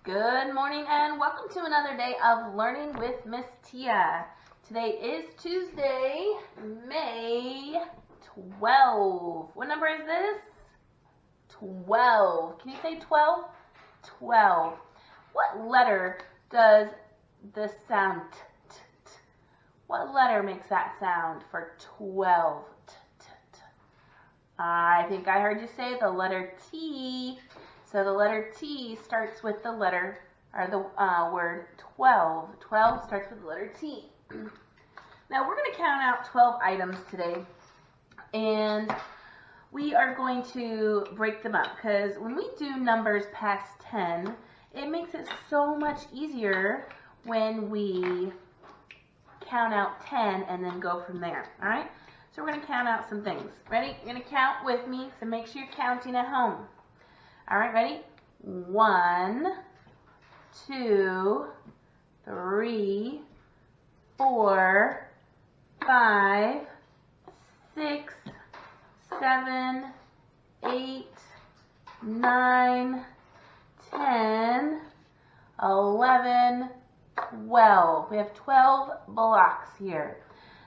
Good morning and welcome to another day of Learning with Miss Tia. Today is Tuesday, May 12. What number is this? 12. Can you say 12? 12. What letter does the sound t? What letter makes that sound for 12? I think I heard you say the letter T. So the letter T starts with the letter, or the word 12. 12 starts with the letter T. Now we're going to count out 12 items today, and we are going to break them up, because when we do numbers past 10, it makes it so much easier when we count out 10 and then go from there, all right? So we're going to count out some things. Ready? You're going to count with me, so make sure you're counting at home. All right, ready? 1, 2, 3, 4, 5, 6, 7, 8, 9, 10, 11, 12. We have 12 blocks here.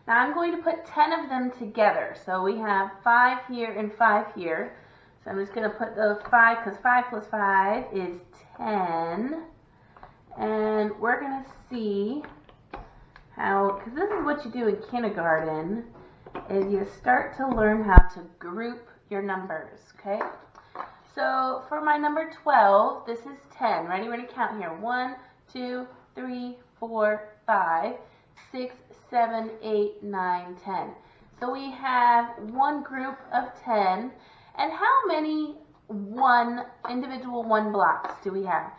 Now I'm going to put 10 of them together. So we have 5 here and 5 here. So I'm just going to put those 5, because 5 plus 5 is 10. And we're going to see how, because this is what you do in kindergarten, is you start to learn how to group your numbers, okay? So for my number 12, this is 10. Ready? We're going to count here. 1, 2, 3, 4, 5, 6, 7, 8, 9, 10. So we have one group of 10. And how many individual one blocks do we have?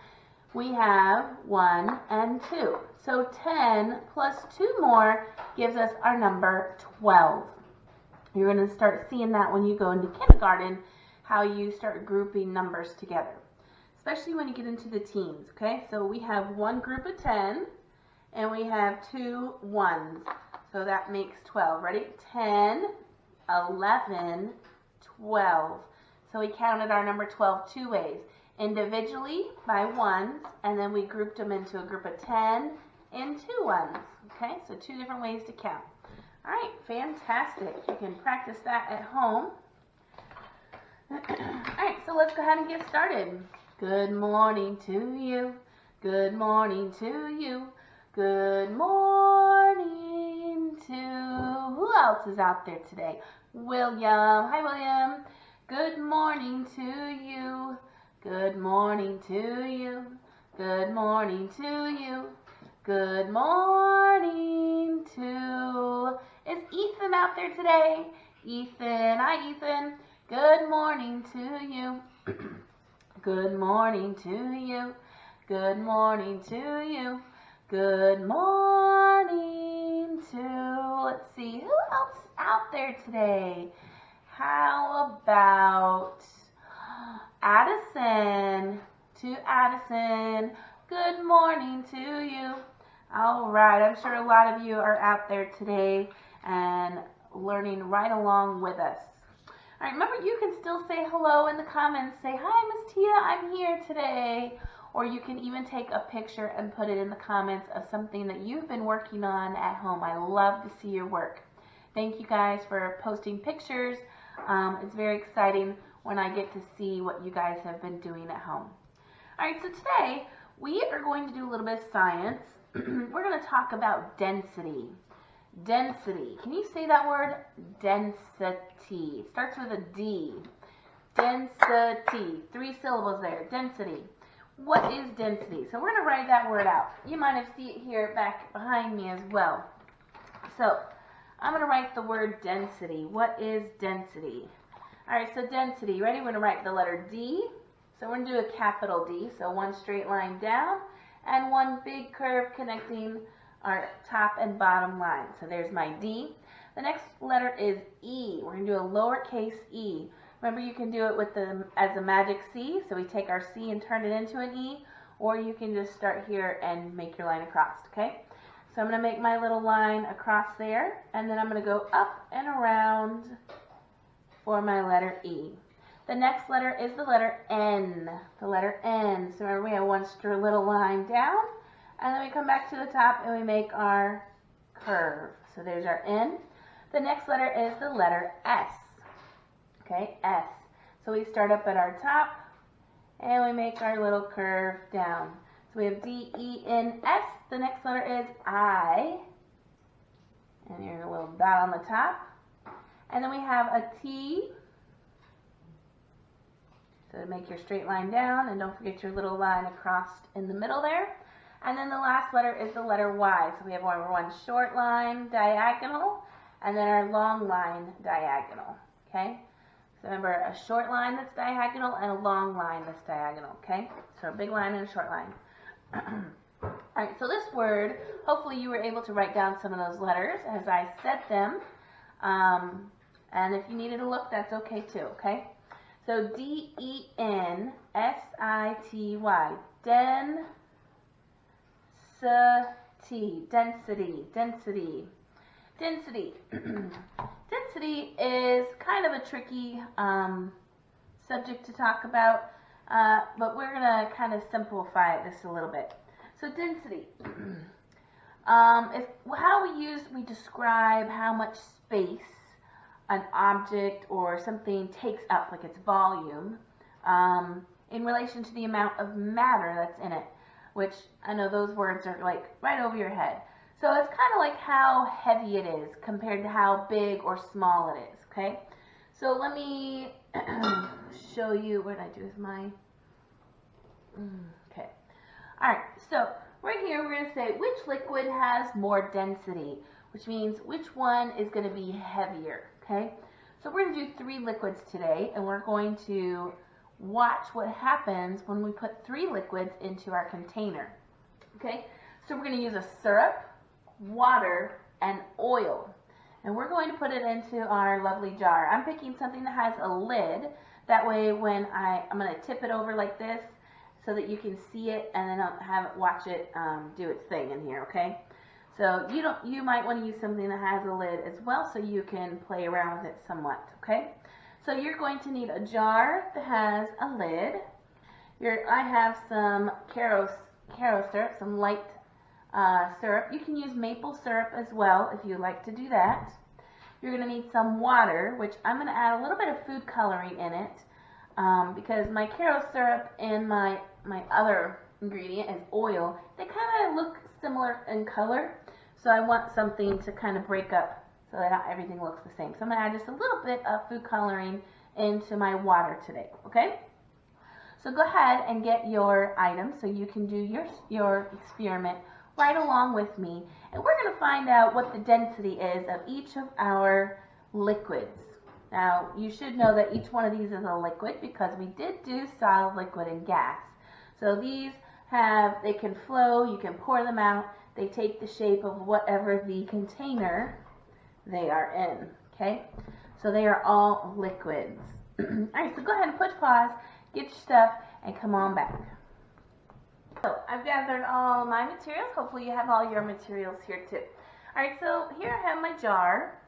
We have 1 and 2. So 10 plus 2 more gives us our number 12. You're going to start seeing that when you go into kindergarten, how you start grouping numbers together, especially when you get into the teens, okay? So we have one group of 10, and we have 2 ones. So that makes 12. Ready? 10, 11, 12. So we counted our number 12 two ways. Individually by ones, and then we grouped them into a group of 10 and 2 ones. Okay, so 2 different ways to count. All right, fantastic. You can practice that at home. All right, so let's go ahead and get started. Good morning to you. Good morning to you. Good morning to, who else is out there today? William. Hi, William. Good morning to you. Good morning to you. Good morning to you. Good morning to, is Ethan out there today? Ethan. Hi, Ethan. Good morning to you. Good morning to you. Good morning to you. Good morning to, let's see, who else is out there today? How about Addison? To Addison, good morning to you. All right, I'm sure a lot of you are out there today and learning right along with us. All right, remember, you can still say hello in the comments. Say, hi, Miss Tia, I'm here today. Or you can even take a picture and put it in the comments of something that you've been working on at home. I love to see your work. Thank you guys for posting pictures. It's very exciting when I get to see what you guys have been doing at home. All right, so today we are going to do a little bit of science. We're going to talk about density. Density. Can you say that word? Density. It starts with a D. Density. 3 syllables there. Density. What is density? So we're going to write that word out. You might have seen it here back behind me as well. So I'm going to write the word density. What is density? All right, so density. Ready? We're going to write the letter D. So we're going to do a capital D. So one straight line down and one big curve connecting our top and bottom line. So there's my D. The next letter is E. We're going to do a lowercase e. Remember, you can do it with as a magic C. So we take our C and turn it into an E. Or you can just start here and make your line across, okay? So I'm going to make my little line across there, and then I'm going to go up and around for my letter E. The next letter is the letter N. The letter N. So remember we have one straight little line down, and then we come back to the top and we make our curve. So there's our N. The next letter is the letter S. Okay, S. So we start up at our top and we make our little curve down. So we have D, E, N, S. The next letter is I. And here's a little dot on the top. And then we have a T. So make your straight line down, and don't forget your little line across in the middle there. And then the last letter is the letter Y. So we have one short line diagonal, and then our long line diagonal. Okay? So remember, a short line that's diagonal and a long line that's diagonal. Okay? So a big line and a short line. Alright, so this word, hopefully you were able to write down some of those letters as I said them. And if you needed to look, that's okay too, okay? So D-E-N-S-I-T-Y, density, density, density, density. Density is kind of a tricky subject to talk about, but we're going to kind of simplify this a little bit. So density, we describe how much space an object or something takes up, like its volume, in relation to the amount of matter that's in it, which I know those words are like right over your head. So it's kind of like how heavy it is compared to how big or small it is, okay? So let me show you what I do with my, okay. All right, so right here we're going to say which liquid has more density, which means which one is going to be heavier, okay? So we're going to do 3 liquids today, and we're going to watch what happens when we put 3 liquids into our container, okay? So we're going to use a syrup, water, and oil, and we're going to put it into our lovely jar. I'm picking something that has a lid. That way when I'm going to tip it over like this so that you can see it, and then I'll watch it do its thing in here, okay? So you might want to use something that has a lid as well so you can play around with it somewhat, okay? So you're going to need a jar that has a lid. I have some Karo syrup, some light syrup. You can use maple syrup as well if you like to do that. You're going to need some water, which I'm going to add a little bit of food coloring in it because my Karo syrup and my other ingredient is oil. They kind of look similar in color, so I want something to kind of break up so that not everything looks the same. So I'm going to add just a little bit of food coloring into my water today, okay? So go ahead and get your items so you can do your experiment right along with me, and we're going to find out what the density is of each of our liquids. Now, you should know that each one of these is a liquid because we did do solid, liquid, and gas. So these they can flow, you can pour them out, they take the shape of whatever the container they are in, okay? So they are all liquids. Alright, so go ahead and push pause, get your stuff, and come on back. So I've gathered all my materials. Hopefully you have all your materials here too. Alright, so here I have my jar,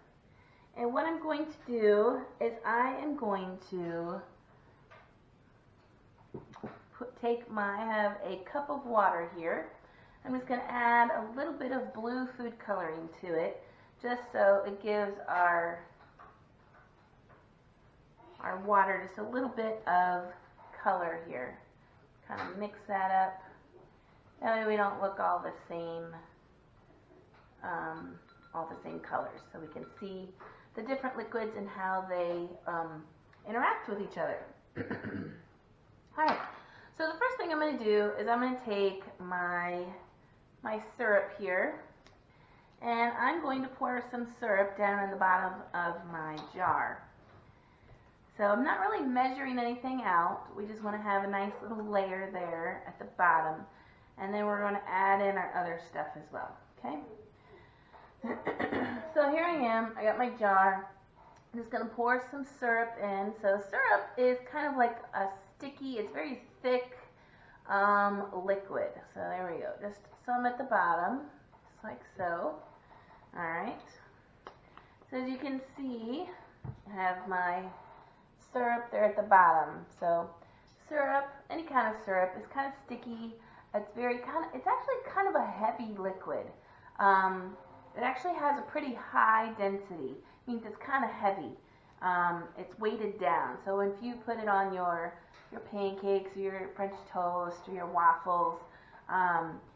and what I'm going to do is I am going to I have a cup of water here. I'm just going to add a little bit of blue food coloring to it, just so it gives our water just a little bit of color here. Kind of mix that up. That way we don't look all the same colors, so we can see the different liquids and how they interact with each other. Alright, so the first thing I'm going to do is I'm going to take my syrup here, and I'm going to pour some syrup down in the bottom of my jar. So I'm not really measuring anything out. We just want to have a nice little layer there at the bottom, and then we're going to add in our other stuff as well, okay? So here I am, I got my jar. I'm just going to pour some syrup in. So syrup is kind of like a sticky, it's very thick liquid. So there we go, just some at the bottom, just like so. Alright, so as you can see, I have my syrup there at the bottom. So syrup, any kind of syrup, is kind of sticky. It's actually kind of a heavy liquid. It actually has a pretty high density. It means it's kind of heavy. It's weighted down. So if you put it on your pancakes or your French toast or your waffles,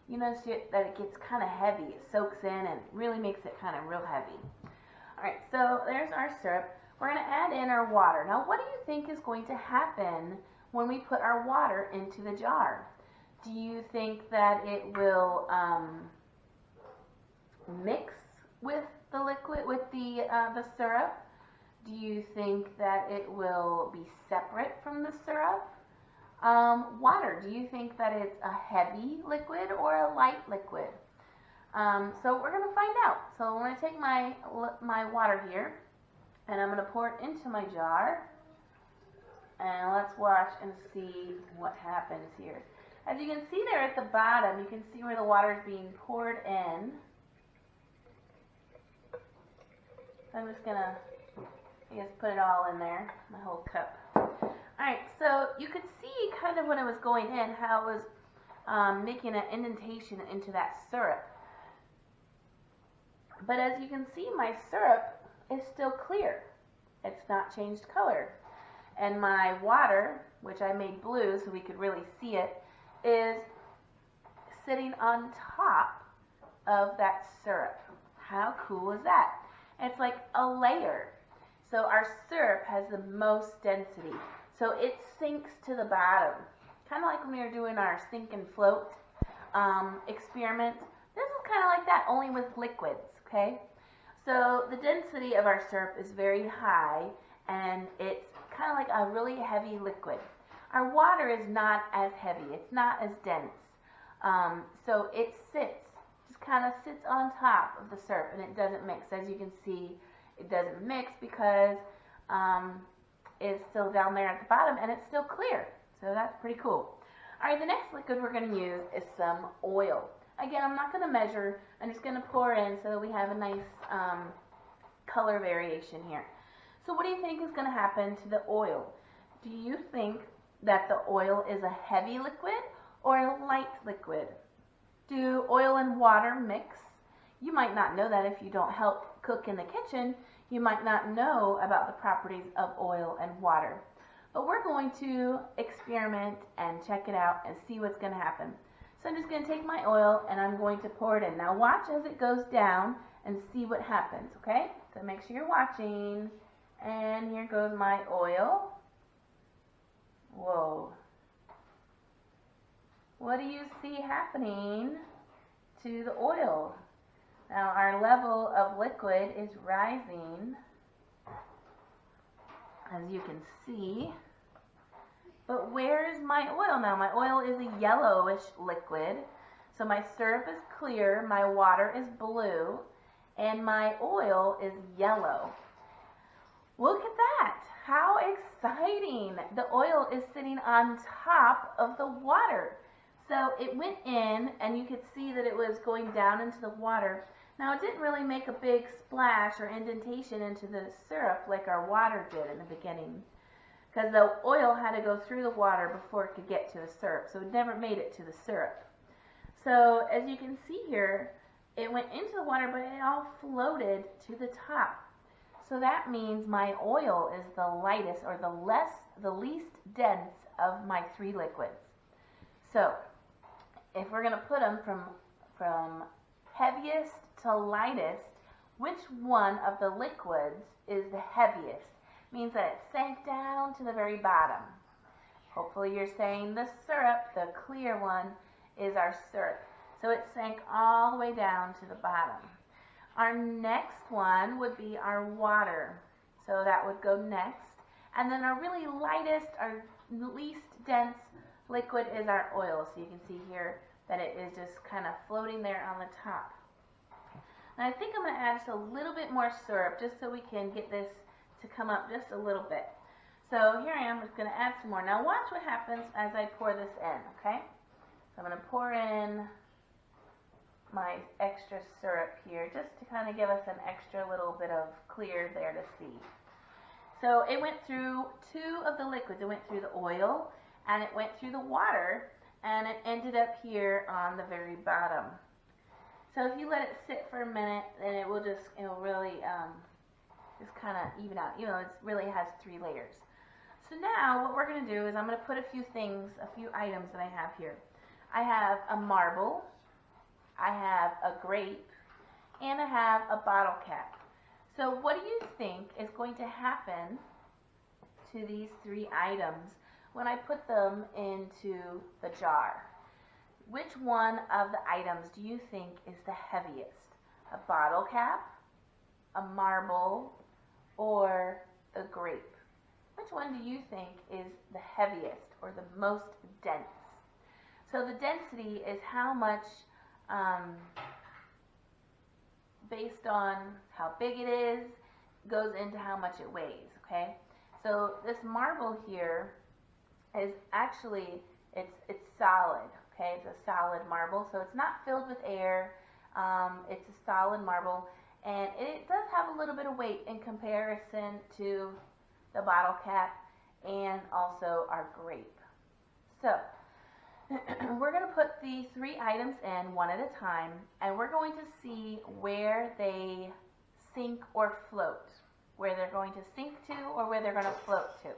you notice that it gets kind of heavy. It soaks in and really makes it kind of real heavy. All right, so there's our syrup. We're going to add in our water. Now, what do you think is going to happen when we put our water into the jar? Do you think that it will mix with the liquid, with the syrup? Do you think that it will be separate from the syrup? Water, do you think that it's a heavy liquid or a light liquid? So we're going to find out. So I'm going to take my water here, and I'm going to pour it into my jar. And let's watch and see what happens here. As you can see there at the bottom, you can see where the water is being poured in. So I'm just going to, put it all in there, my whole cup. Alright, so you could see kind of when it was going in how it was making an indentation into that syrup. But as you can see, my syrup is still clear. It's not changed color. And my water, which I made blue so we could really see it, is sitting on top of that syrup. How cool is that? It's like a layer. So our syrup has the most density. So it sinks to the bottom. Kind of like when we were doing our sink and float experiment. This is kind of like that, only with liquids, okay? So the density of our syrup is very high, and it's kind of like a really heavy liquid. Our water is not as heavy. It's not as dense. So it just kind of sits on top of the syrup, and it doesn't mix. As you can see, it doesn't mix because it's still down there at the bottom, and it's still clear. So that's pretty cool. All right, the next liquid we're going to use is some oil. Again, I'm not going to measure. I'm just going to pour in so that we have a nice color variation here. So what do you think is going to happen to the oil? Do you think that the oil is a heavy liquid or a light liquid? Do oil and water mix? You might not know that if you don't help cook in the kitchen. You might not know about the properties of oil and water. But we're going to experiment and check it out and see what's going to happen. So I'm just going to take my oil and I'm going to pour it in. Now watch as it goes down and see what happens, okay? So make sure you're watching. And here goes my oil. Whoa. What do you see happening to the oil? Now our level of liquid is rising, as you can see. But where is my oil now? My oil is a yellowish liquid. So my syrup is clear, my water is blue, and my oil is yellow. Look at that. How exciting. The oil is sitting on top of the water. So it went in, and you could see that it was going down into the water. Now, it didn't really make a big splash or indentation into the syrup like our water did in the beginning, because the oil had to go through the water before it could get to the syrup, so it never made it to the syrup. So as you can see here, it went into the water, but it all floated to the top. So that means my oil is the lightest or the least dense of my three liquids. So if we're going to put them from heaviest to lightest, which one of the liquids is the heaviest? Means that it sank down to the very bottom. Hopefully you're saying the syrup, the clear one, is our syrup. So it sank all the way down to the bottom. Our next one would be our water. So that would go next. And then our really lightest, our least dense liquid is our oil. So you can see here that it is just kind of floating there on the top. Now I think I'm going to add just a little bit more syrup just so we can get this to come up just a little bit. So here I am, just going to add some more. Now watch what happens as I pour this in, okay? So I'm going to pour in my extra syrup here just to kind of give us an extra little bit of clear there to see. So it went through two of the liquids. It went through the oil and it went through the water, and it ended up here on the very bottom. So if you let it sit for a minute, then it will really just kind of even out. You know, it really has 3 layers. So now what we're going to do is I'm going to put a few items that I have here. I have a marble, I have a grape, and I have a bottle cap. So what do you think is going to happen to these 3 items when I put them into the jar? Which one of the items do you think is the heaviest? A bottle cap, a marble, or a grape? Which one do you think is the heaviest or the most dense? So the density is how much, based on how big it is, goes into how much it weighs, okay? So this marble here is actually, it's solid, okay? It's a solid marble, so it's not filled with air. It's a solid marble, and it does have a little bit of weight in comparison to the bottle cap and also our grape. So we're going to put these 3 items in one at a time, and we're going to see where they sink or float, where they're going to sink to or where they're going to float to.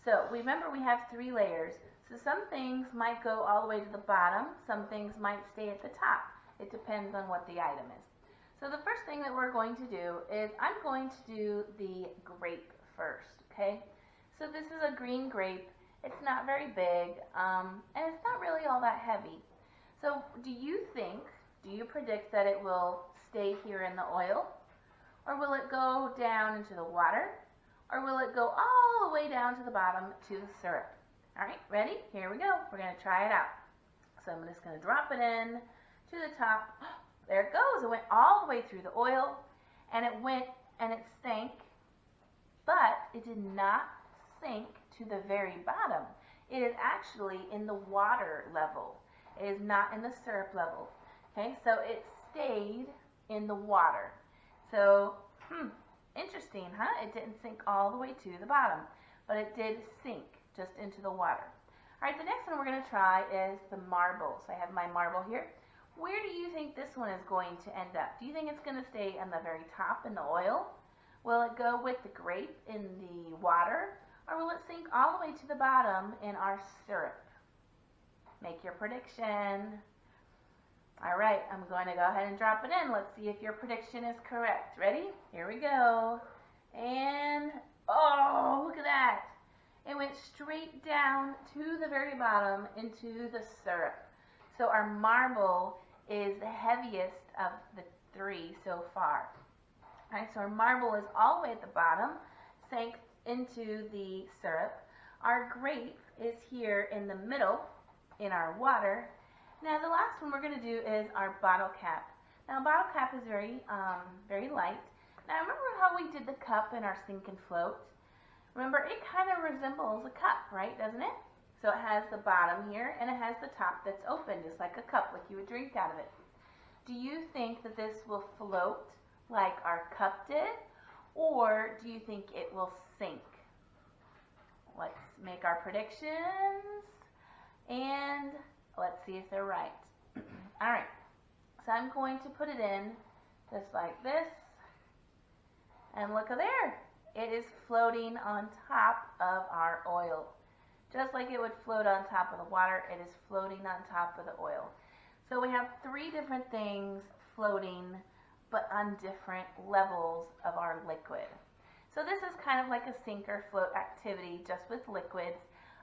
So remember, we have 3 layers. So some things might go all the way to the bottom, some things might stay at the top. It depends on what the item is. So the first thing that we're going to do is I'm going to do the grape first, okay? So this is a green grape. It's not very big, and it's not really all that heavy. So do you predict that it will stay here in the oil? Or will it go down into the water? Or will it go all the way down to the bottom to the syrup? All right, ready? Here we go. We're going to try it out. So I'm just going to drop it in to the top. There it goes. It went all the way through the oil, and it sank, but it did not sink to the very bottom. It is actually in the water level. It is not in the syrup level. Okay, so it stayed in the water. So, interesting, huh? It didn't sink all the way to the bottom, but it did sink just into the water. All right, the next one we're going to try is the marble. So I have my marble here. Where do you think this one is going to end up? Do you think it's going to stay on the very top in the oil? Will it go with the grape in the water? Or will it sink all the way to the bottom in our syrup? Make your prediction. All right, I'm going to go ahead and drop it in. Let's see if your prediction is correct. Ready? Here we go. And, oh, look at that. It went straight down to the very bottom into the syrup. So our marble is the heaviest of the 3 so far. All right, so our marble is all the way at the bottom, sank into the syrup. Our grape is here in the middle in our water. Now the last one we're going to do is our bottle cap. Now bottle cap is very light. Now remember how we did the cup in our sink and float? Remember, it kind of resembles a cup, right, doesn't it? So it has the bottom here and it has the top that's open, just like a cup, like you would drink out of it. Do you think that this will float like our cup did, or do you think it will sink? Let's make our predictions, and let's see if they're right. All right, so I'm going to put it in just like this, and look at there. It is floating on top of our oil. Just like it would float on top of the water, it is floating on top of the oil. So we have 3 different things floating, but on different levels of our liquid. So this is kind of like a sink or float activity, just with liquids.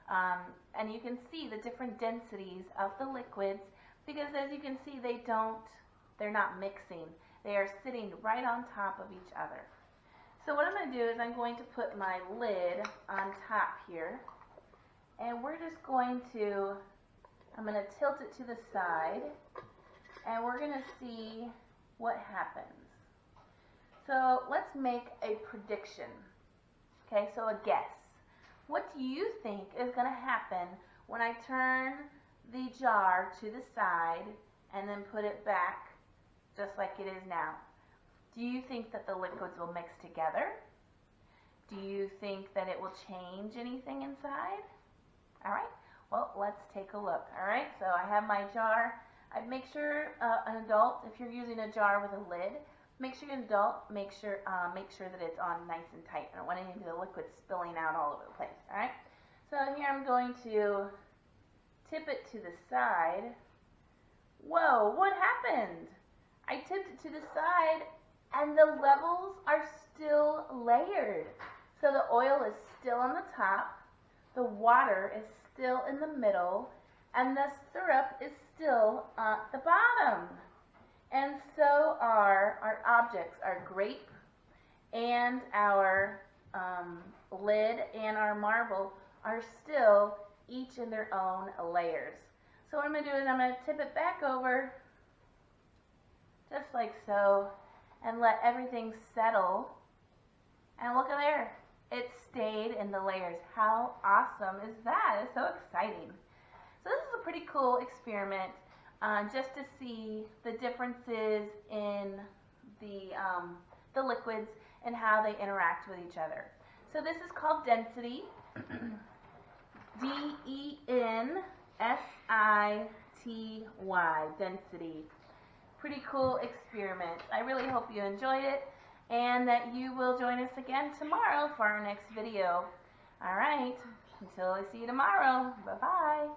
And you can see the different densities of the liquids, because as you can see, they're not mixing. They are sitting right on top of each other. So what I'm going to do is I'm going to put my lid on top here, and we're just going to, I'm going to tilt it to the side, and we're going to see what happens. So let's make a prediction. Okay, so a guess. What do you think is going to happen when I turn the jar to the side and then put it back just like it is now? Do you think that the liquids will mix together? Do you think that it will change anything inside? All right, well, let's take a look. All right, so I have my jar. I'd make sure an adult, if you're using a jar with a lid, make sure an adult, make sure that it's on nice and tight. I don't want any of the liquid spilling out all over the place. All right, so here I'm going to tip it to the side. Whoa, what happened? I tipped it to the side and the levels are still layered. So the oil is still on the top, the water is still in the middle, and the syrup is still at the bottom. And so are our objects, our grape and our lid and our marble are still each in their own layers. So what I'm going to do is I'm going to tip it back over, just like so, and let everything settle. And look at there. It stayed in the layers. How awesome is that? It's so exciting. So this is a pretty cool experiment just to see the differences in the liquids and how they interact with each other. So this is called density. D-E-N-S-I-T-Y, density. Pretty cool experiment. I really hope you enjoyed it and that you will join us again tomorrow for our next video. All right, until I see you tomorrow, bye-bye.